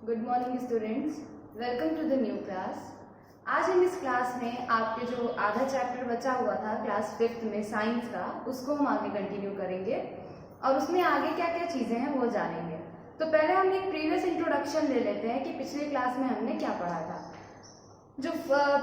Good morning students, welcome to the new class. आज हम इस क्लास में आपके जो आधा चैप्टर बचा हुआ था क्लास 5th में साइंस का, उसको हम आगे कंटिन्यू करेंगे और उसमें आगे क्या क्या चीज़ें हैं वो जानेंगे। तो पहले हम एक प्रीवियस इंट्रोडक्शन ले लेते हैं कि पिछले क्लास में हमने क्या पढ़ा था। जो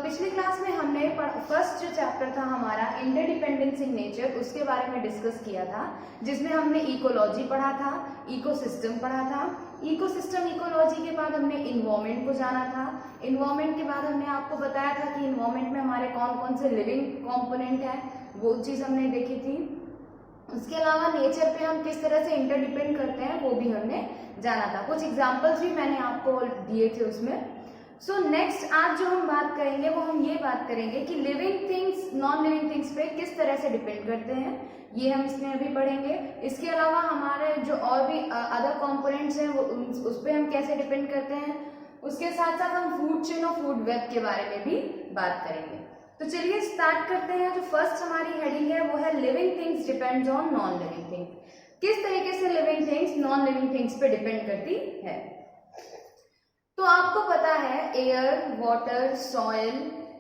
पिछली क्लास में हमने फर्स्ट जो चैप्टर था हमारा इंटरडिपेंडेंस इन नेचर, उसके बारे में डिस्कस किया था, जिसमें हमने इकोलॉजी पढ़ा था, इकोसिस्टम पढ़ा था। इकोसिस्टम इकोलॉजी के बाद हमने इन्वायरमेंट को जाना था। इन्वायरमेंट के बाद हमने आपको बताया था कि इन्वायरमेंट में हमारे कौन कौन से लिविंग कंपोनेंट हैं, वो चीज़ हमने देखी थी। उसके अलावा नेचर पे हम किस तरह से इंटरडिपेंड करते हैं वो भी हमने जाना था। कुछ एग्जाम्पल्स भी मैंने आपको दिए थे उसमें। सो नेक्स्ट आज जो हम बात करेंगे वो हम ये बात करेंगे कि living things non living things पे किस तरह से डिपेंड करते हैं, ये हम इसमें अभी पढ़ेंगे। इसके अलावा हमारे जो और भी अदर कंपोनेंट्स हैं वो उस पर हम कैसे डिपेंड करते हैं। उसके साथ साथ हम फूड चेन और फूड वेब के बारे में भी बात करेंगे। तो चलिए स्टार्ट करते हैं। जो फर्स्ट हमारी हेडिंग है वो है living things depends on non living things. किस तरीके से living things non living things पे डिपेंड करती है। तो आपको पता है एयर, वाटर, सॉइल,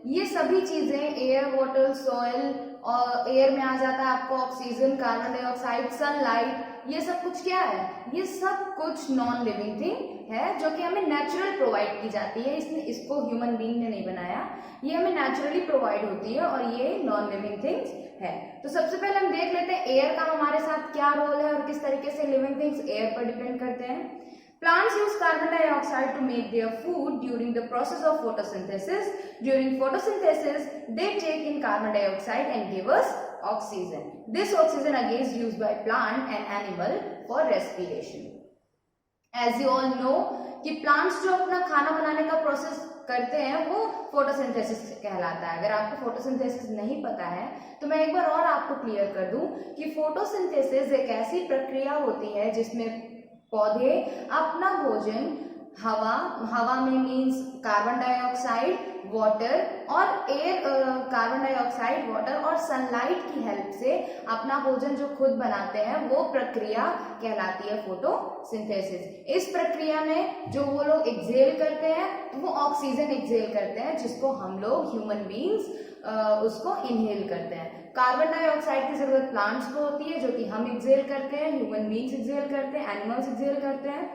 ये सभी चीजें, एयर, वाटर, सॉइल और एयर में आ जाता है आपको ऑक्सीजन, कार्बन डाइऑक्साइड, सनलाइट, ये सब कुछ क्या है, ये सब कुछ नॉन लिविंग थिंग है जो कि हमें नेचुरल प्रोवाइड की जाती है। इसको ह्यूमन बीइंग ने नहीं बनाया, ये हमें नेचुरली प्रोवाइड होती है और ये नॉन लिविंग थिंग्स है। तो सबसे पहले हम देख लेते हैं एयर का हमारे साथ क्या रोल है और किस तरीके से लिविंग थिंग्स एयर पर डिपेंड करते हैं। Plants use carbon dioxide to make their food during the process of photosynthesis. During photosynthesis, they take in carbon dioxide and give us oxygen. This oxygen again is used by plant and animal for respiration. As you all know कि plants जो अपना खाना बनाने का process करते हैं वो photosynthesis कहलाता है। अगर आपको फोटोसिंथेसिस नहीं पता है तो मैं एक बार और आपको क्लियर कर दूं कि फोटोसिंथेसिस एक ऐसी प्रक्रिया होती है जिसमें पौधे अपना भोजन हवा में मीन्स कार्बन डाइऑक्साइड, वाटर और एयर, कार्बन डाइऑक्साइड, वाटर और सनलाइट की हेल्प से अपना भोजन जो खुद बनाते हैं वो प्रक्रिया कहलाती है फोटोसिंथेसिस। इस प्रक्रिया में जो वो लोग एक्सहेल करते हैं तो वो ऑक्सीजन एक्सहेल करते हैं, जिसको हम लोग ह्यूमन बीइंग्स उसको इनहेल करते हैं। कार्बन डाइऑक्साइड की जरूरत प्लांट्स को होती है जो कि हम एक्सहेल करते हैं, ह्यूमन बीइंग्स एक्सहेल करते हैं, एनिमल्स एक्सहेल करते हैं।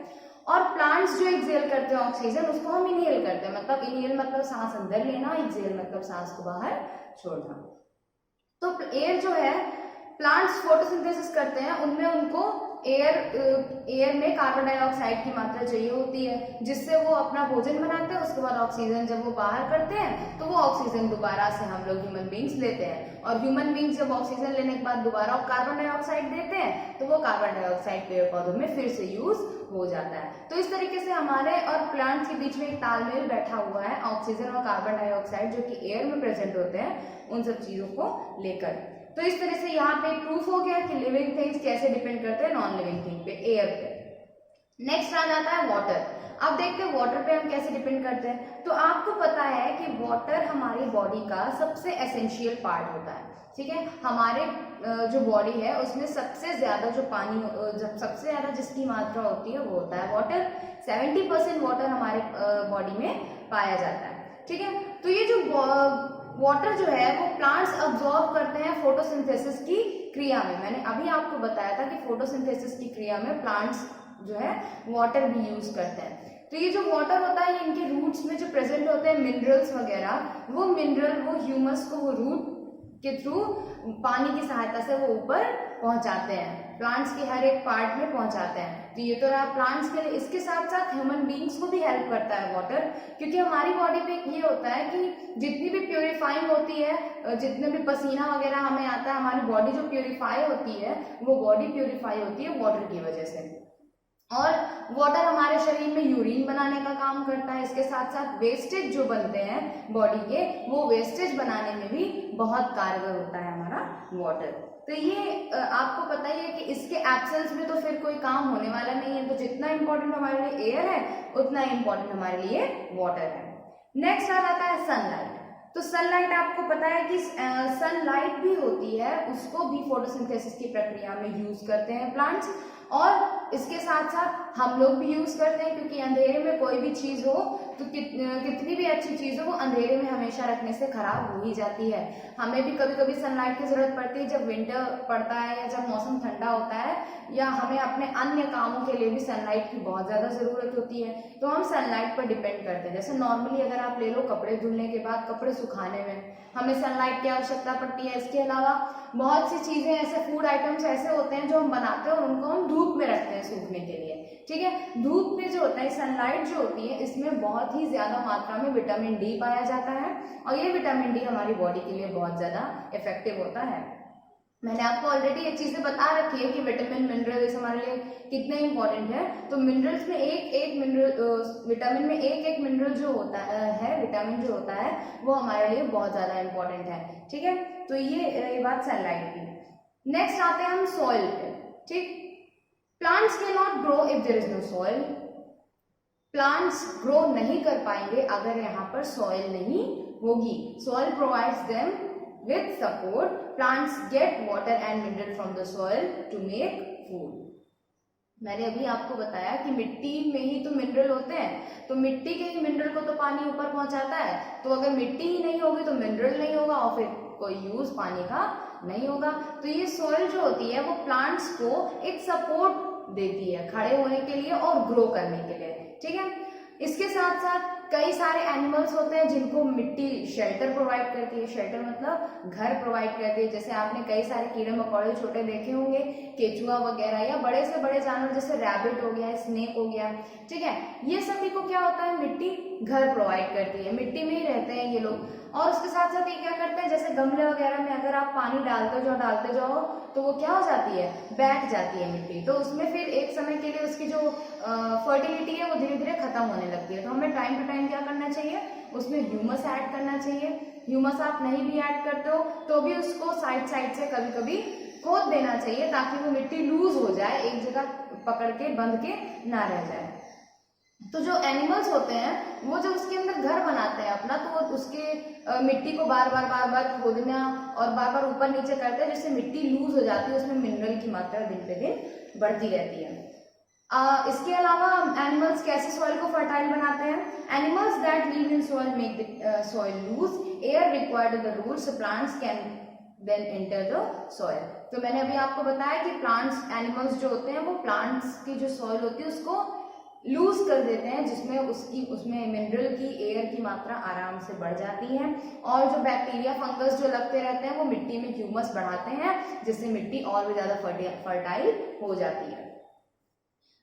और प्लांट्स जो एक्सहेल करते हैं ऑक्सीजन, उसको हम इनहेल करते हैं। मतलब इनहेल मतलब सांस अंदर लेना, एक्सहेल मतलब सांस को बाहर छोड़ना। तो एयर जो है, प्लांट्स फोटोसिंथेसिस करते हैं, उनमें उनको एयर में कार्बन डाइऑक्साइड की मात्रा चाहिए होती है जिससे वो अपना भोजन बनाते हैं। उसके बाद ऑक्सीजन जब वो बाहर करते हैं तो वो ऑक्सीजन दोबारा से हम लोग ह्यूमन बीइंग्स लेते हैं, और ह्यूमन बीइंग्स जब ऑक्सीजन लेने के बाद दोबारा कार्बन डाइऑक्साइड देते हैं तो वो कार्बन डाइऑक्साइड पेड़ पौधों में फिर से यूज हो जाता है। तो इस तरीके से हमारे और प्लांट्स के बीच में एक तालमेल बैठा हुआ है ऑक्सीजन और कार्बन डाइऑक्साइड जो कि एयर में प्रेजेंट होते हैं उन सब चीजों को लेकर। तो इस तरह से यहाँ पे प्रूफ हो गया कि लिविंग थिंग्स कैसे डिपेंड करते हैं नॉन लिविंग थिंग पे, एयर पे। नेक्स्ट आ जाता है वाटर। अब देखते हैं वाटर पे हम कैसे डिपेंड करते हैं। तो आपको पता है कि वाटर हमारी बॉडी का सबसे एसेंशियल पार्ट होता है, ठीक है। हमारे जो बॉडी है उसमें सबसे ज्यादा जो पानी, जब सबसे ज्यादा जिसकी मात्रा होती है वो होता है वाटर। 70% वाटर हमारे बॉडी में पाया जाता है, ठीक है। तो ये जो वाटर जो है वो प्लांट्स अब्सॉर्ब करते हैं फोटोसिंथेसिस की क्रिया में। मैंने अभी आपको बताया था कि फोटोसिंथेसिस की क्रिया में प्लांट्स जो है वाटर भी यूज करते हैं। तो ये जो वाटर होता है ये इनके रूट्स में जो प्रेजेंट होते हैं मिनरल्स वगैरह, वो मिनरल वो ह्यूमस को वो रूट के थ्रू पानी की सहायता से वो ऊपर पहुंचाते हैं, प्लांट्स के हर एक पार्ट में पहुंचाते हैं। तो ये तो रहा प्लांट्स के लिए। इसके साथ साथ ह्यूमन बीइंग्स को भी हेल्प करता है वाटर, क्योंकि हमारी बॉडी पे ये होता है कि जितनी भी प्योरीफाइंग होती है, जितने भी पसीना वगैरह हमें आता है, हमारी बॉडी जो प्योरीफाई होती है वो बॉडी प्योरीफाई होती है वाटर की वजह से। और वाटर हमारे शरीर में यूरिन बनाने का काम करता है। इसके साथ साथ वेस्टेज जो बनते हैं बॉडी के, वो वेस्टेज बनाने में भी बहुत कारगर होता है हमारा वाटर। तो ये आपको पता ही है कि इसके एब्सेंस में तो फिर कोई काम होने वाला नहीं है। तो जितना इंपॉर्टेंट हमारे लिए एयर है उतना इंपॉर्टेंट हमारे लिए वाटर है। नेक्स्ट आ जाता है सनलाइट। तो सनलाइट आपको पता है कि सनलाइट भी होती है, उसको भी फोटोसिंथेसिस की प्रक्रिया में यूज करते हैं प्लांट्स, और इसके साथ साथ हम लोग भी यूज करते हैं, क्योंकि अंधेरे में कोई भी चीज हो तो कितनी भी अच्छी चीज हो वो अंधेरे में हमेशा रखने से खराब हो ही जाती है। हमें भी कभी कभी सनलाइट की जरूरत पड़ती है, जब विंटर पड़ता है या जब मौसम ठंडा होता है, या हमें अपने अन्य कामों के लिए भी सनलाइट की बहुत ज्यादा जरूरत होती है, तो हम सनलाइट पर डिपेंड करते हैं। जैसे नॉर्मली अगर आप ले लो कपड़े धुलने के बाद कपड़े सुखाने में हमें सनलाइट की आवश्यकता पड़ती है। इसके अलावा बहुत सी चीजें ऐसे, फूड आइटम्स ऐसे होते हैं जो हम बनाते हैं और उनको हम धूप में रखते हैं सूखने के लिए, ठीक है। धूप में जो होता है सनलाइट जो होती है, इसमें बहुत ही ज्यादा मात्रा में विटामिन डी पाया जाता है, और ये विटामिन डी हमारी बॉडी के लिए बहुत ज्यादा इफेक्टिव होता है। मैंने आपको ऑलरेडी ये चीजें बता रखी है कि विटामिन मिनरल्स हमारे लिए कितने इंपॉर्टेंट है। तो मिनरल्स में एक मिनरल, विटामिन में एक मिनरल जो होता है, विटामिन जो होता है वो हमारे लिए बहुत ज्यादा इंपॉर्टेंट है, ठीक है। तो ये रही बात सनलाइट की। नेक्स्ट आते हैं हम सॉइल पे, ठीक। Plants cannot grow if there is no soil. Plants grow नहीं कर पाएंगे अगर यहाँ पर सॉइल नहीं होगी। Soil provides them with support. Plants get water and mineral from the soil to make food. मैंने अभी आपको बताया कि मिट्टी में ही तो मिनरल होते हैं, तो मिट्टी के ही मिनरल को तो पानी ऊपर पहुंचाता है, तो अगर मिट्टी ही नहीं होगी तो मिनरल नहीं होगा और फिर कोई यूज पानी का नहीं होगा। तो ये सॉइल जो होती है वो प्लांट्स को एक सपोर्ट देती है खड़े होने के लिए और ग्रो करने के लिए, ठीक है। इसके साथ साथ कई सारे एनिमल्स होते हैं जिनको मिट्टी शेल्टर प्रोवाइड करती है। शेल्टर मतलब घर प्रोवाइड करती है। जैसे आपने कई सारे कीड़े मकोड़े छोटे देखे होंगे, केचुआ वगैरह, या बड़े से बड़े जानवर जैसे रैबिट हो गया, स्नेक हो गया, ठीक है। ये सभी को क्या होता है, मिट्टी घर प्रोवाइड करती है, मिट्टी में ही रहते हैं ये लोग। और उसके साथ साथ ये क्या करते हैं, जैसे गमले वगैरह में अगर आप पानी डालते जाओ तो वो क्या हो जाती है, बैठ जाती है मिट्टी, तो उसमें फिर एक समय के लिए उसकी जो फर्टिलिटी है वो धीरे धीरे खत्म होने लगती है। तो हमें टाइम टू टाइम क्या करना चाहिए, उसमें ह्यूमस ऐड करना चाहिए। ह्यूमस आप नहीं भी ऐड करते हो तो भी उसको साइड से कभी कभी खोद देना चाहिए, ताकि वो मिट्टी लूज हो जाए, एक जगह पकड़ के बंध के ना रह जाए। तो जो एनिमल्स होते हैं वो जब उसके अंदर घर बनाते हैं अपना, तो वो उसके मिट्टी को बार बार खोदना और बार बार ऊपर नीचे करते हैं, जिससे मिट्टी लूज हो जाती है, उसमें मिनरल की मात्रा दिन पे दिन बढ़ती रहती है। इसके अलावा एनिमल्स कैसे सॉइल को फर्टाइल बनाते हैं, animals that live in soil make the soil loose, air required the roots, plants can then enter the soil. तो मैंने अभी आपको बताया कि प्लांट्स, एनिमल्स जो होते हैं वो प्लांट्स की जो सॉइल होती है उसको लूज कर देते हैं, जिसमें उसमें मिनरल की, एयर की मात्रा आराम से बढ़ जाती है, और जो बैक्टीरिया फंगस जो लगते रहते हैं वो मिट्टी में ह्यूमस बढ़ाते हैं, जिससे मिट्टी और भी ज्यादा फर्टाइल हो जाती है।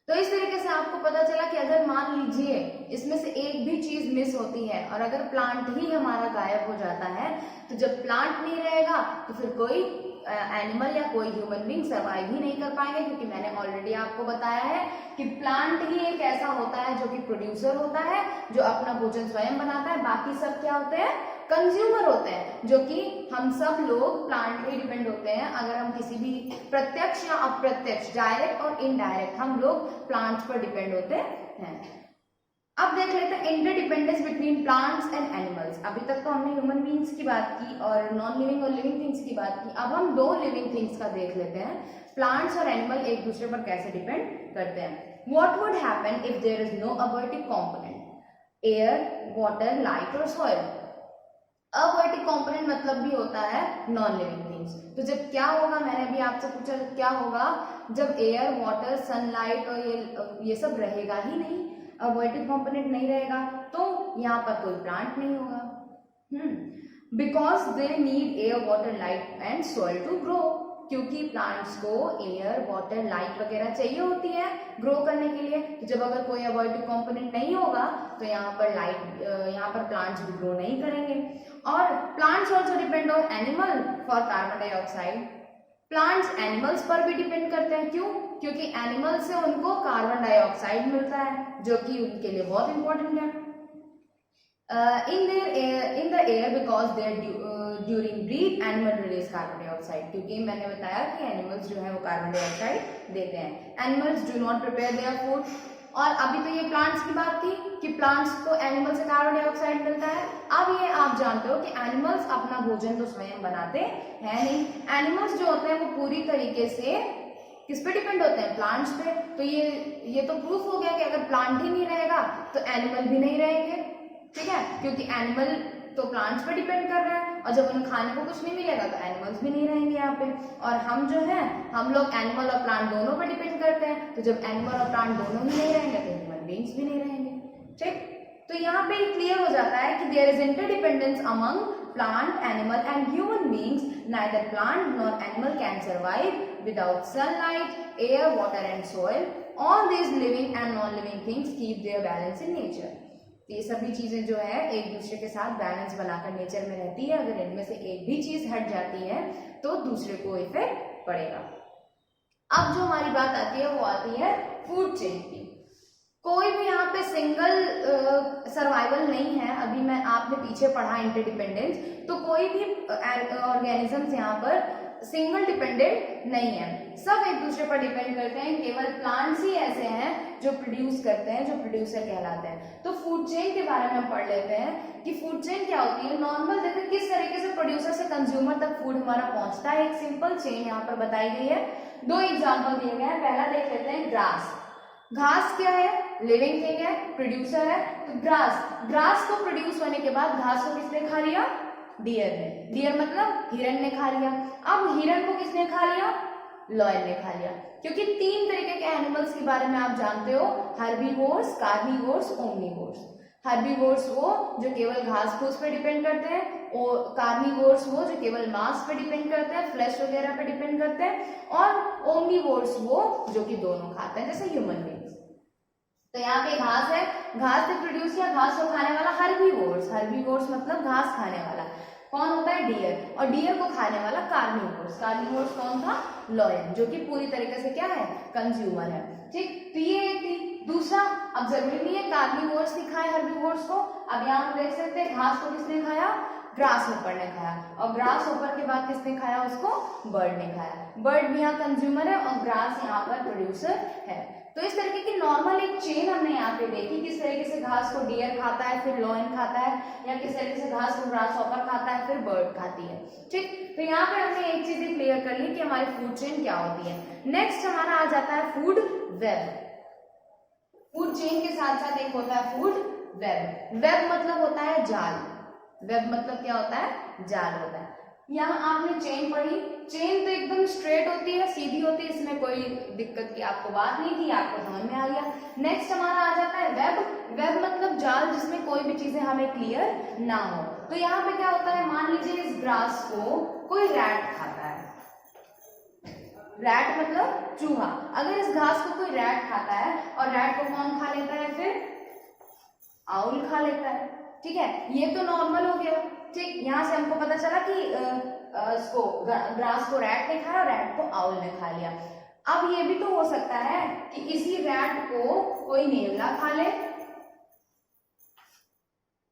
तो इस तरीके से आपको पता चला कि अगर मान लीजिए इसमें से एक भी चीज मिस होती है और अगर प्लांट ही हमारा गायब हो जाता है, तो जब प्लांट नहीं रहेगा तो फिर कोई एनिमल या कोई ह्यूमन बीइंग सर्वाइव ही नहीं कर पाएंगे, क्योंकि मैंने ऑलरेडी आपको बताया है कि प्लांट ही एक ऐसा होता है जो कि प्रोड्यूसर होता है, जो अपना भोजन स्वयं बनाता है। बाकी सब क्या होते हैं, कंज्यूमर होते हैं, जो कि हम सब लोग प्लांट पे ही डिपेंड होते हैं। अगर हम किसी भी प्रत्यक्ष या अप्रत्यक्ष, डायरेक्ट और इनडायरेक्ट, हम लोग प्लांट्स पर डिपेंड होते हैं। अब देख लेते हैं interdependence between plants and animals. अभी तक तो हमने ह्यूमन बीइंग्स की बात की और नॉन लिविंग और लिविंग थिंग्स की बात की। अब हम दो लिविंग थिंग्स का देख लेते हैं, प्लांट्स और एनिमल एक दूसरे पर कैसे डिपेंड करते हैं। What would happen if there is no abortive component, air, water, light और सॉइल। अबॉर्टिव कंपोनेंट मतलब भी होता है नॉन लिविंग थिंग्स। तो जब क्या होगा, मैंने अभी आपसे पूछा क्या होगा, जब एयर, वाटर, सनलाइट और ये सब रहेगा ही नहीं, अबॉर्टिव कंपोनेंट नहीं रहेगा, तो यहाँ पर कोई प्लांट नहीं होगा। Because they need air, water, light and soil to grow. क्योंकि प्लांट्स को एयर, वाटर, लाइट वगैरह चाहिए होती है ग्रो करने के लिए। तो जब अगर कोई अबॉर्टिव कंपोनेंट नहीं होगा तो यहाँ पर प्लांट्स भी ग्रो नहीं करेंगे। और plants also depend on animal for carbon dioxide. Plants animals पर भी डिपेंड करते हैं, क्यों? क्योंकि एनिमल से उनको कार्बन डाइऑक्साइड मिलता है, जो कि उनके लिए बहुत इंपॉर्टेंट है। In the air because there during breathe animal release carbon dioxide. क्योंकि मैंने बताया कि एनिमल्स जो है वो कार्बन डाइऑक्साइड देते हैं। Animals do not prepare their food, और अभी तो ये प्लांट्स की बात थी कि प्लांट्स को एनिमल से कार्बन डाइऑक्साइड मिलता है। अब ये आप जानते हो कि एनिमल्स अपना भोजन तो स्वयं बनाते हैं नहीं। एनिमल्स जो होते हैं वो पूरी तरीके से किस पे डिपेंड होते हैं? प्लांट्स पे। तो ये तो प्रूफ हो गया कि अगर प्लांट ही नहीं रहेगा तो एनिमल भी नहीं रहेंगे, ठीक है, क्योंकि एनिमल तो प्लांट्स पे डिपेंड कर रहा है और जब उन्हें खाने को कुछ नहीं मिलेगा तो एनिमल्स भी नहीं रहेंगे यहाँ पे। और हम जो है हम लोग एनिमल और प्लांट दोनों पे डिपेंड करते हैं, तो जब एनिमल और प्लांट दोनों ही नहीं रहेंगे तो ह्यूमन बीइंग्स भी नहीं रहेंगे, ठीक। तो यहाँ पे क्लियर हो जाता है कि there is interdependence among plant, animal and human beings. Neither plant nor animal can survive without sunlight, air, water and soil. All these living and non-living things keep their balance in nature. ये सभी चीजें जो है एक दूसरे के साथ balance बनाकर नेचर में रहती है। अगर इनमें से एक भी चीज हट जाती है तो दूसरे को इफेक्ट पड़ेगा। अब जो हमारी बात आती है वो आती है फूड चेन की। कोई भी यहाँ पे सिंगल सर्वाइवल नहीं है। अभी मैं आपने पीछे पढ़ा इंटरडिपेंडेंस, तो कोई भी ऑर्गेनिजम्स यहाँ पर सिंगल डिपेंडेंट नहीं है, सब एक दूसरे पर डिपेंड करते हैं। केवल प्लांट्स ही ऐसे हैं जो प्रोड्यूस करते हैं, जो प्रोड्यूसर कहलाते हैं। तो फूड चेन के बारे में हम पढ़ लेते हैं कि फूड चेन क्या होती है। नॉर्मल देखिए किस तरीके से प्रोड्यूसर से कंज्यूमर तक फूड हमारा पहुंचता है। एक सिंपल चेन यहाँ पर बताई गई है, दो एग्जाम्पल दिए गए हैं। पहला देख लेते हैं ग्रास। घास क्या है? लिविंग थिंग है, प्रोड्यूसर है। तो ग्रास को प्रोड्यूस होने के बाद घास को किसने खा लिया? डियर ने। डियर मतलब हिरन ने खा लिया। अब हिरन को किसने खा लिया? लॉयन ने खा लिया। क्योंकि तीन तरीके के एनिमल्स के बारे में आप जानते हो, हर्बीवोर्स, कार्निवोर्स, ओमनीवोर्स। हर्बीवोर्स वो जो केवल घास फूस पे डिपेंड करते हैं, और कार्निवोर्स वो जो केवल मांस पे डिपेंड करते हैं, फ्लैश वगैरह पे डिपेंड करते हैं, और ओमनीवोर्स वो जो कि दोनों खाते हैं, जैसे ह्यूमन बीइंग्स। तो यहाँ पे घास है, घास से प्रोड्यूस या घास को खाने वाला हर्बीवोर्स। हर्बीवोर्स मतलब घास खाने वाला कौन होता है? डियर। और डियर को खाने वाला कार्निवोर्स। कार्निवोर्स कौन था? लॉयन, जो कि पूरी तरीके से क्या है? कंज्यूमर है, ठीक। तो ये एक थी। दूसरा, अब जरूरी नहीं है कार्निवोर्स ही खाए हर्बीवोर्स को। अब यहाँ हम देख सकते हैं घास को किसने खाया? ग्रास होपर ने खाया। और ग्रास होपर के बाद किसने खाया उसको? बर्ड ने खाया। बर्ड भी यहाँ कंज्यूमर है और ग्रास यहाँ पर प्रोड्यूसर है। तो इस तरीके की नॉर्मल एक चेन हमने यहाँ पे देखी, किस तरीके से घास को डियर खाता है, फिर लॉयन खाता है, या किस तरीके से घास को ग्रास हॉपर खाता है, फिर बर्ड खाती है, ठीक। तो यहाँ पे हमने एक चीज क्लियर कर ली कि हमारी फूड चेन क्या होती है। नेक्स्ट हमारा आ जाता है फूड वेब। फूड चेन के साथ साथ एक होता है फूड वेब। वेब मतलब होता है जाल। वेब मतलब क्या होता है? जाल होता है। यहाँ आपने चेन पढ़ी, चेन तो एकदम स्ट्रेट होती है, सीधी होती है, इसमें कोई दिक्कत की आपको बात नहीं थी, आपको समझ में आ गया। नेक्स्ट हमारा आ जाता है वेब। वेब मतलब जाल जिसमें कोई भी चीजें हमें क्लियर ना हो। तो यहाँ पे क्या होता है, मान लीजिए इस ग्रास को कोई रैट खाता है। रैट मतलब चूहा। अगर इस घास को कोई रैट खाता है, और रैट को कौन खा लेता है? फिर आउल खा लेता है, ठीक है। ये तो नॉर्मल हो गया, ठीक। यहाँ से हमको पता चला कि इसको ग्रास को रैट ने खाया, रैट को आउल ने खा लिया। अब ये भी तो हो सकता है कि इसी रैट को कोई नेवला खा ले,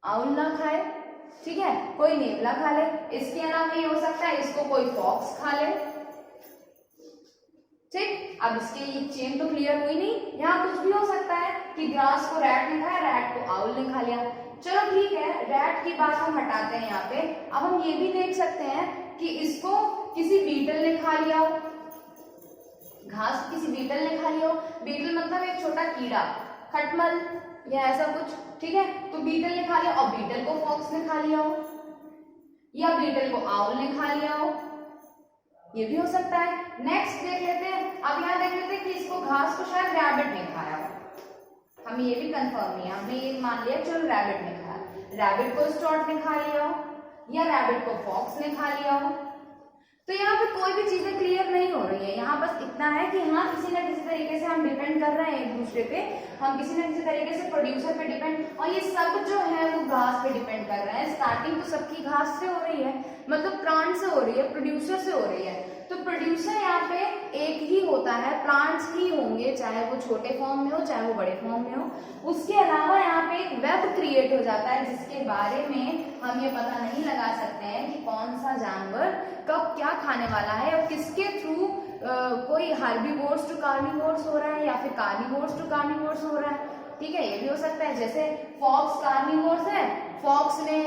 आउल ना खाए, ठीक है, कोई नेवला खा ले। इसके अलावा ये हो सकता है इसको कोई फॉक्स खा ले, ठीक। अब इसके ये चेन तो क्लियर हुई नहीं। यहाँ कुछ भी हो सकता है कि ग्रास को रैट ने खाया, रैट को आउल ने खा लिया। चलो ठीक है, रैट की बात हम हटाते हैं यहाँ पे। अब हम ये भी देख सकते हैं कि इसको किसी बीटल ने खा लिया हो, घास किसी बीटल ने खा लिया हो। बीटल मतलब एक छोटा कीड़ा, खटमल या ऐसा कुछ, ठीक है। तो बीटल ने खा लिया, और बीटल को फॉक्स ने खा लिया हो, या बीटल को आउल ने खा लिया हो, ये भी हो सकता है। नेक्स्ट देख लेते हैं। अब यहाँ देख लेते हैं कि इसको घास को शायद रैबिट ने खाया हो, हमें ये भी कंफर्म नहीं है, हमने ये मान लिया चलो रैबिट ने खाया। रैबिट को स्टॉर्ट ने खा लिया हो, या रैबिट को फॉक्स ने खा लिया हो। तो यहाँ पे कोई भी चीजें क्लियर नहीं हो रही है। यहाँ बस इतना है कि हाँ किसी न किसी तरीके से हम डिपेंड कर रहे हैं एक दूसरे पे, हम किसी न किसी तरीके से प्रोड्यूसर पे डिपेंड, और ये सब जो है वो घास पे डिपेंड कर रहे हैं। स्टार्टिंग तो सबकी घास से हो रही है, मतलब प्लांट से हो रही है, प्रोड्यूसर से हो रही है। तो प्रोड्यूसर यहाँ पे एक ही होता है, प्लांट्स ही होंगे, चाहे वो छोटे फॉर्म में हो चाहे वो बड़े फॉर्म में हो। उसके अलावा यहाँ पे एक वेब क्रिएट हो जाता है जिसके बारे में हम ये पता नहीं लगा सकते हैं कि कौन सा जानवर कब क्या खाने वाला है, और किसके थ्रू कोई कोई हर्बीवोर्स टू कार्निवोर्स हो रहा है या फिर कार्निवोर्स टू कार्निवोर्स हो रहा है, ठीक है, ये भी हो सकता है। जैसे फॉक्स कार्निवोर्स है, फॉक्स ने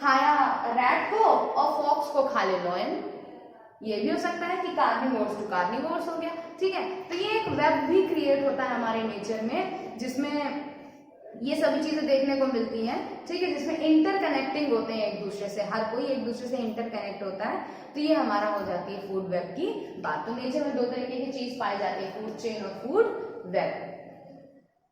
खाया रैट को और फॉक्स को खा ले लॉयन, ये भी हो सकता है कि कार्निवोर्स टू कार्निवोर्स हो गया, ठीक है। तो ये एक वेब भी क्रिएट होता है हमारे नेचर में, जिसमें ये सभी चीजें देखने को मिलती हैं, ठीक है, जिसमें इंटरकनेक्टिंग होते हैं एक दूसरे से, हर कोई एक दूसरे से इंटरकनेक्ट होता है। तो ये हमारा हो जाती है फूड वेब की बात। तो नेचर में दो तरीके की चीज पाई जाती है, फूड चेन और फूड वेब।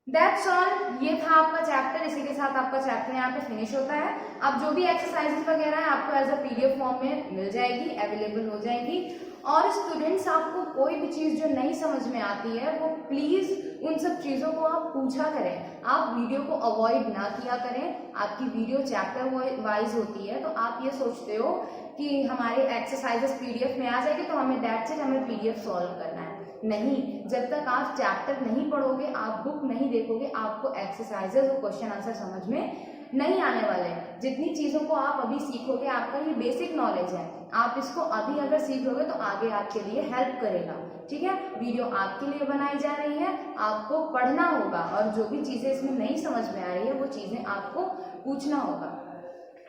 दैट्स ऑल, ये था आपका चैप्टर। इसी के साथ आपका चैप्टर यहाँ पे फिनिश होता है। अब जो भी एक्सरसाइजेस वगैरह है आपको एज अ पीडीएफ फॉर्म में मिल जाएगी, अवेलेबल हो जाएगी। और स्टूडेंट्स, आपको कोई भी चीज जो नहीं समझ में आती है वो प्लीज उन सब चीजों को आप पूछा करें, आप वीडियो को अवॉइड ना किया करें। आपकी वीडियो चैप्टर वाइज होती है, तो आप ये सोचते हो कि हमारे एक्सरसाइजेस पीडीएफ में आ जाएगी तो हमें दैट्स इट, हमें पीडीएफ सॉल्व करना है। नहीं, जब तक आप चैप्टर नहीं पढ़ोगे, आप बुक नहीं देखोगे, आपको एक्सरसाइजेस और क्वेश्चन आंसर समझ में नहीं आने वाले हैं। जितनी चीजों को आप अभी सीखोगे, आपका ये बेसिक नॉलेज है, आप इसको अभी अगर सीखोगे तो आगे आपके लिए हेल्प करेगा, ठीक है। वीडियो आपके लिए बनाई जा रही है, आपको पढ़ना होगा और जो भी चीजें इसमें नहीं समझ में आ रही है वो चीजें आपको पूछना होगा,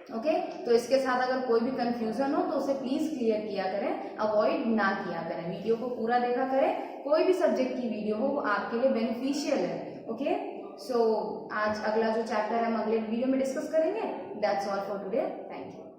ओके। तो इसके साथ अगर कोई भी कंफ्यूजन हो तो उसे प्लीज क्लियर किया करें, अवॉइड ना किया करें, वीडियो को पूरा देखा करें। कोई भी सब्जेक्ट की वीडियो हो वो आपके लिए बेनिफिशियल है, ओके। सो आज अगला जो चैप्टर है हम अगले वीडियो में डिस्कस करेंगे। That's all for today, thank you.